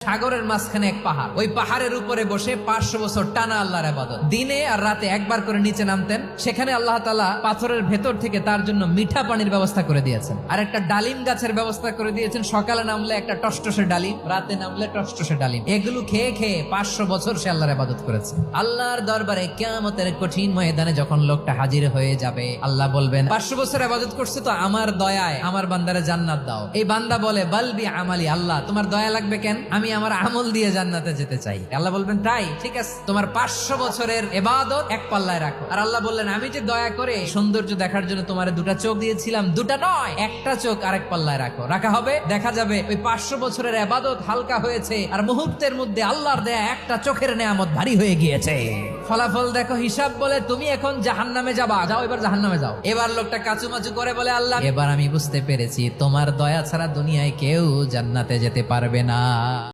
সাগরের মাঝখানে এক পাহাড়, ওই পাহাড়ের উপরে বসে 500 বছর টানা আল্লাহর ইবাদত। দিনে আর রাতে একবার করে নিচে নামতেন। সেখানে আল্লাহ তাআলা পাথরের ভেতর থেকে তার জন্য মিঠা পানির ব্যবস্থা করে দিয়েছেন, আর একটা ডালিম গাছের ব্যবস্থা করে দিয়েছেন। সকালে নামলে একটা টসটসে ডালিম, রাতে নামলে টসটসে ডালিম। এগুলো খেয়ে খেয়ে 500 বছর সে আল্লাহর ইবাদত করেছে। আল্লাহর দরবারে কিয়ামতের কঠিন ময়দানে যখন লোকটা হাজির হয়ে যাবে, আল্লাহ বলবেন 500 বছর ইবাদত করছে তো আমার দয়ায় আমার বান্দারে জান্নাত দাও। এই বান্দা বলে বালবি আমালি, আল্লাহ তোমার দয়া লাগবে কেন, আমি আমার আমল দিয়ে জান্নাতে যেতে চাই। আল্লাহ বলবেন তাই, ঠিক আছে, তোমার 500 বছরের ইবাদত এক পাল্লায় রাখো। আর আল্লাহ বললেন আমি যে দয়া করে সৌন্দর্য দেখার জন্য তোমার 2টা চোখ দিয়েছিলাম, 2টা নয়, একটা চোখ আরেক পাল্লায় রাখো। রাখা হবে, দেখা যাবে ওই 500 বছরের ইবাদত হালকা হয়েছে, আর মুহূর্তের মধ্যে আল্লাহর দেয়া একটা চোখের নেয়ামত ভারী হয়ে গিয়েছে। ফলাফল দেখো, হিসাব বলে তুমি এখন জাহান্নামে যাবা, যাও এবার জাহান্নামে যাও। এবার লোকটা কাচুমাচু করে বলে আল্লাহ এবার আমি বুঝতে পেরেছি তোমার দয়া ছাড়া দুনিয়ায় কেউ জান্নাতে যেতে পারবে না।